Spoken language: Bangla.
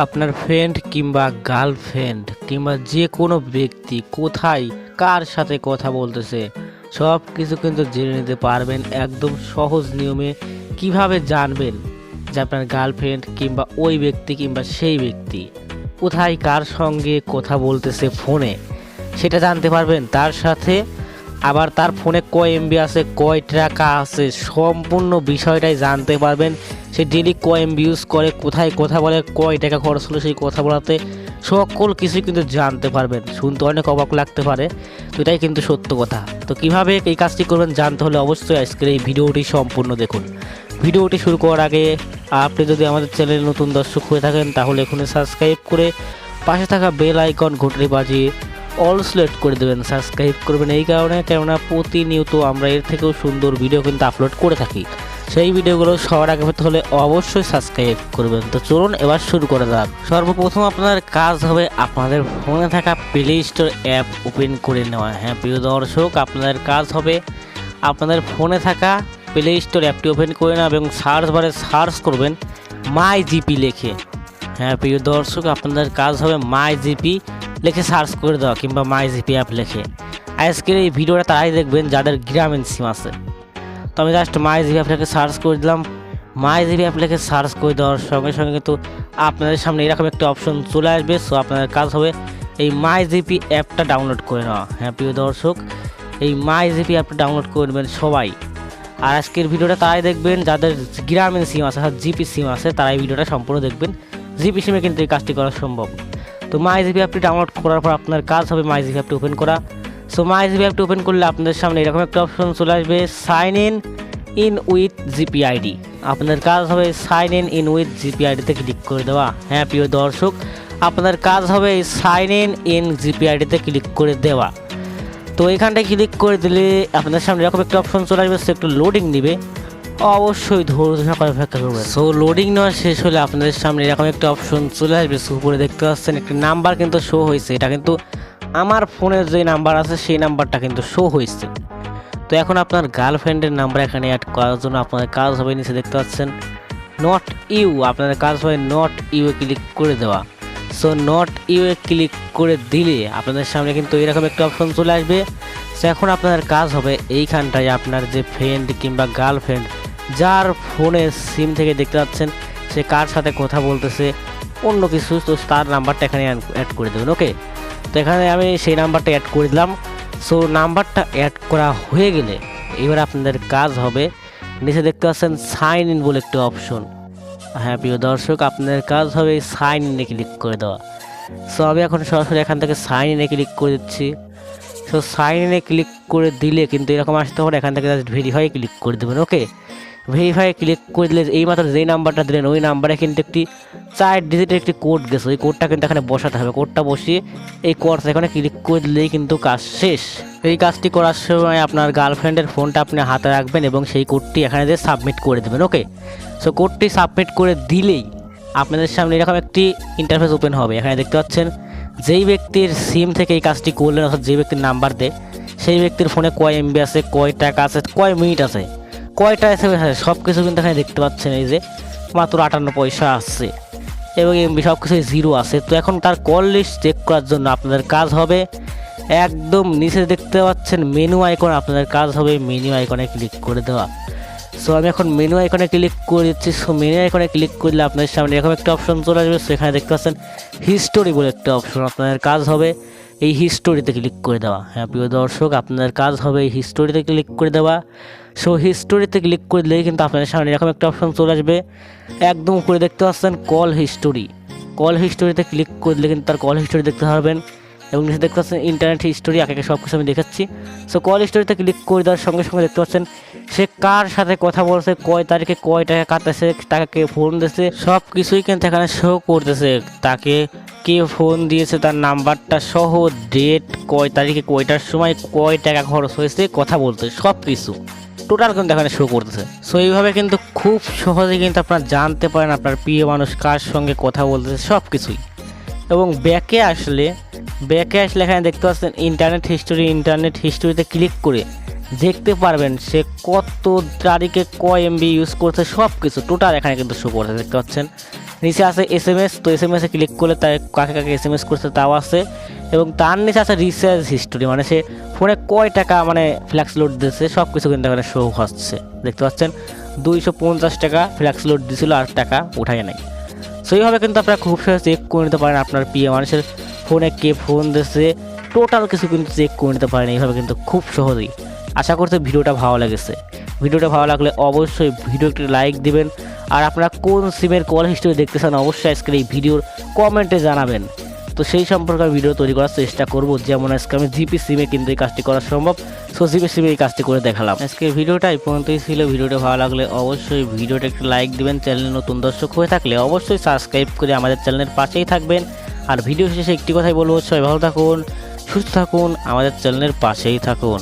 আপনার ফ্রেন্ড কিংবা গার্লফ্রেন্ড কিংবা যে কোনো ব্যক্তি কোথায় কার সাথে কথা বলতেছে সব কিছু কিন্তু জেনে নিতে পারবেন একদম সহজ নিয়মে। কিভাবে জানবেন যে আপনার গার্লফ্রেন্ড কিংবা ওই ব্যক্তি কিংবা সেই ব্যক্তি কোথায় কার সঙ্গে কথা বলতেছে ফোনে, সেটা জানতে পারবেন। তার সাথে আবার তার ফোনে কয় এমবি আছে, কয় টাকা আছে, সম্পূর্ণ বিষয়টাই জানতে পারবেন। সে ডেলি কয় এমবি ইউজ করে, কোথায় কথা বলে, কয় টাকা খরচ হলো সেই কথা বলাতে, সকল কিছুই কিন্তু জানতে পারবেন। শুনতে অনেক অবাক লাগতে পারে, তো এটাই কিন্তু সত্য কথা। তো কিভাবে এই কাজটি করবেন জানতে হলে অবশ্যই আজকের এই ভিডিওটি সম্পূর্ণ দেখুন। ভিডিওটি শুরু করার আগে আপনি যদি আমাদের চ্যানেল নতুন দর্শক হয়ে থাকেন তাহলে এখনই সাবস্ক্রাইব করে পাশে থাকা বেল আইকন ঘন্টি বাজিয়ে অল সিলেক্ট করে দেবেন। সাবস্ক্রাইব করবেন এই কারণে, কেননা প্রতিনিয়ত আমরা এর থেকেও সুন্দর ভিডিও কিন্তু আপলোড করে থাকি। সেই ভিডিওগুলো সবার আগে পেতে হলে অবশ্যই সাবস্ক্রাইব করবেন। তো চলুন এবার শুরু করা যাক। সর্বপ্রথম আপনার কাজ হবে আপনাদের ফোনে থাকা প্লে স্টোর অ্যাপ ওপেন করে নেওয়া। হ্যাঁ প্রিয় দর্শক, আপনাদের কাজ হবে আপনাদের ফোনে থাকা প্লে স্টোর অ্যাপটি ওপেন করে নেওয়া এবং সার্চ বারে সার্চ করবেন মাই জিপি লিখে। হ্যাঁ প্রিয় দর্শক, আপনাদের কাজ হবে মাই জিপি লিখে সার্চ করে দেওয়া কিংবা মাই জিপি অ্যাপ লিখে। আজকের এই ভিডিওটা তারাই দেখবেন যাদের গ্রামীণ সিম আছে। তো আমি জাস্ট মাই জিপি অ্যাপ লিখে সার্চ করে দিলাম। মাই জিপি অ্যাপ লিখে সার্চ করে দেওয়ার সঙ্গে সঙ্গে কিন্তু আপনাদের সামনে এরকম একটা অপশন চলে আসবে। সো আপনাদের কাজ হবে এই মাই জিপি অ্যাপটা ডাউনলোড করে নেওয়া। হ্যাঁ প্রিয় দর্শক, এই মাই জিপি অ্যাপটা ডাউনলোড করে নেবেন সবাই। আর আজকের ভিডিওটা তারাই দেখবেন যাদের গ্রামীণ সিম আছে, জিপি সিম আছে, তারা এই ভিডিওটা সম্পূর্ণ দেখবেন। জিপি সিমে কিন্তু এই কাজটি করা সম্ভব। তো মাই জিপি অ্যাপটি ডাউনলোড করার পর আপনার কাজ হবে মাই জিপি অ্যাপটি ওপেন করা। সো মাই জিপি অ্যাপটি ওপেন করলে আপনাদের সামনে এরকম একটা অপশন চলে আসবে, sign in with GP ID. আপনাদের কাজ হবে সাইন ইন উইথ জিপি আইডিতে ক্লিক করে দেওয়া। হ্যাঁ প্রিয় দর্শক, আপনাদের কাজ হবে এই সাইন ইন জিপি আইডিতে ক্লিক করে দেওয়া। তো এখানটায় ক্লিক করে দিলে আপনাদের সামনে এরকম একটা অপশন চলে আসবে, সে একটু লোডিং নেবে, অবশ্যই ধৈর্য সহকারে অপেক্ষা করবেন। সো লোডিং নেওয়া শেষ হলে আপনাদের সামনে এরকম একটা অপশন চলে আসবে। সো উপরে দেখতে পাচ্ছেন একটি নাম্বার কিন্তু শো হয়েছে, এটা কিন্তু আমার ফোনের যে নাম্বার আছে সেই নাম্বারটা কিন্তু শো হয়েছে। তো এখন আপনার গার্লফ্রেন্ডের নাম্বার এখানে অ্যাড করার জন্য আপনাদের কাজ হবে, নিচে দেখতে পাচ্ছেন নট ইউ, আপনাদের কাজ হবে নট ইউ এ ক্লিক করে দেওয়া। সো নট ইউ এ ক্লিক করে দিলে আপনাদের সামনে কিন্তু এরকম একটা অপশন চলে আসবে। সো এখন আপনাদের কাজ হবে এইখানটায় আপনার যে ফ্রেন্ড কিংবা গার্লফ্রেন্ড যার ফোনে সিম থেকে দেখতে পাচ্ছেন সে কার সাথে কথা বলতেছে অন্য কিছু, তো তার নাম্বারটা এখানে অ্যাড করে দেবেন। ওকে, তো এখানে আমি সেই নাম্বারটা অ্যাড করে দিলাম। সো নাম্বারটা অ্যাড করা হয়ে গেলে এবার আপনাদের কাজ হবে নিচে দেখতে পাচ্ছেন সাইন ইন বলে একটি অপশন। হ্যাঁ প্রিয় দর্শক, আপনাদের কাজ হবে সাইন ইনে ক্লিক করে দেওয়া। সো আমি এখন সরাসরি এখান থেকে সাইন ইনে ক্লিক করে দিচ্ছি। সো সাইন ইনে ক্লিক করে দিলে কিন্তু এরকম আসতে পারে, এখান থেকে জাস্ট ভেরিফাই ক্লিক করে দেবেন। ওকে, ভেরিফাই ক্লিক করে দিলে এইমাত্র যেই নাম্বারটা দিলেন ওই নাম্বারে কিন্তু একটি 4 ডিজিটের একটি কোড গেছে, ওই কোডটা কিন্তু এখানে বসাতে হবে। কোডটা বসিয়ে এই কোড এখানে ক্লিক করে দিলেই কিন্তু কাজ শেষ। এই কাজটি করার সময় আপনার গার্লফ্রেন্ডের ফোনটা আপনি হাতে রাখবেন এবং সেই কোডটি এখানে দিয়ে সাবমিট করে দেবেন। ওকে, সো কোডটি সাবমিট করে দিলেই আপনাদের সামনে এরকম একটি ইন্টারফেস ওপেন হবে। এখানে দেখতে পাচ্ছেন যেই ব্যক্তির সিম থেকে এই কাজটি করলেন, অর্থাৎ যে ব্যক্তির নাম্বার দেয় সেই ব্যক্তির ফোনে কয় এমবি আছে, কয় টাকা আছে, কয় মিনিট আছে, কয়টা এসএমএস আছে, সব কিছু কিন্তু এখানে দেখতে পাচ্ছেন। এই যে মাত্র 58 পয়সা আসছে এবং এমবি সব কিছুই 0 আছে। তো এখন তার কল লিস্ট চেক করার জন্য আপনাদের কাজ হবে একদম নিচে দেখতে পাচ্ছেন মেনু আইকন, আপনাদের কাজ হবে মেনু আইকনে ক্লিক করে দেওয়া। সো আমি এখন মেনু আইকনে ক্লিক করে দিচ্ছি। সো মেনু আইকনে ক্লিক করলে আপনাদের সামনে এরকম একটা অপশন চলে আসবে। সেখানে দেখতে পাচ্ছেন হিস্টোরি বলে একটা অপশন, আপনাদের কাজ হবে এই হিস্টোরিতে ক্লিক করে দেওয়া। হ্যাঁ প্রিয় দর্শক, আপনাদের কাজ হবে এই হিস্টোরিতে ক্লিক করে দেওয়া। সো হিস্টোরিতে ক্লিক করে দিলেই কিন্তু আপনাদের সামনে এরকম একটা অপশন চলে আসবে, একদম উপরে দেখতে পাচ্ছেন কল হিস্টোরি। কল হিস্টোরিতে ক্লিক করে দিলে কিন্তু তার কল হিস্টোরি দেখতে পারবেন এবং নিচে দেখতে পাচ্ছেন ইন্টারনেট হিস্টোরি, একে সব কিছু আমি দেখাচ্ছি। সো কল হিস্টোরিতে ক্লিক করে দেওয়ার সঙ্গে সঙ্গে দেখতে পাচ্ছেন সে কার সাথে কথা বলছে, কয় তারিখে কয় টাকা কাটতেছে, তাকে ফোন দিয়েছে, সব কিছুই কিন্তু এখানে শো করতেছে। তাকে কে ফোন দিয়েছে তার নাম্বারটা সহ, ডেট, কয় তারিখে কয়টার সময় কয় টাকা খরচ হয়েছে কথা বলতে, সব কিছু টোটাল কিন্তু এখানে শো করতেছে। সো এইভাবে কিন্তু খুব সহজে কিন্তু আপনারা জানতে পারেন আপনার প্রিয় মানুষ কার সঙ্গে কথা বলতেছে সব কিছুই। এবং ব্যাকে আসলে এখানে দেখতে পাচ্ছেন ইন্টারনেট হিস্টোরিতে ক্লিক করে দেখতে পারবেন সে কত তারিখে কয় এমবি ইউজ করছে, সব কিছু টোটাল এখানে কিন্তু শো করতে দেখতে পাচ্ছেন। নিচে আছে SMS, তো SMS-এ ক্লিক করলে তার কাকে কাকে SMS করছে তাও আছে, এবং তার নিচে আছে রিচার্জ হিস্টোরি, মানে সে ফোনে কয় টাকা মানে ফ্ল্যাক্স লোড দিয়েছে সব কিছু কিন্তু এখানে শো হচ্ছে। দেখতে পাচ্ছেন 250 টাকা ফ্ল্যাক্স লোড দিয়েছিল আর টাকা উঠায় নাই। সো এইভাবে কিন্তু আপনারা খুব সহজে চেক করে নিতে পারেন আপনার প্রিয় মানুষের ফোনে কে ফোন দিয়েছে, টোটাল কিছু কিন্তু চেক করে নিতে পারেন এইভাবে কিন্তু খুব সহজেই। আশা করছি ভিডিওটা ভালো লেগেছে। ভিডিওটা ভালো লাগলে অবশ্যই ভিডিওটি লাইক দিবেন, আর আপনারা কোন সিমের কল হিস্ট্রি দেখতে চান অবশ্যই আজকের এই ভিডিওর কমেন্টে জানাবেন। তো সেই সম্পর্কে আমি ভিডিও তৈরি করার চেষ্টা করব, যেমন আজকে আমি জিপি সিমে কিন্তু এই কাজটি করা সম্ভব, সো জিপি সিমে এই কাজটি করে দেখালাম। আজকের ভিডিওটা এই পর্যন্তই ছিল। ভিডিওটা ভালো লাগলে অবশ্যই ভিডিওটা একটু লাইক দিবেন, চ্যানেলে নতুন দর্শক হয়ে থাকলে অবশ্যই সাবস্ক্রাইব করে আমাদের চ্যানেলের পাশেই থাকবেন। আর ভিডিও শেষে একটি কথাই বলবো, সবাই ভালো থাকুন, সুস্থ থাকুন, আমাদের চ্যানেলের পাশেই থাকুন।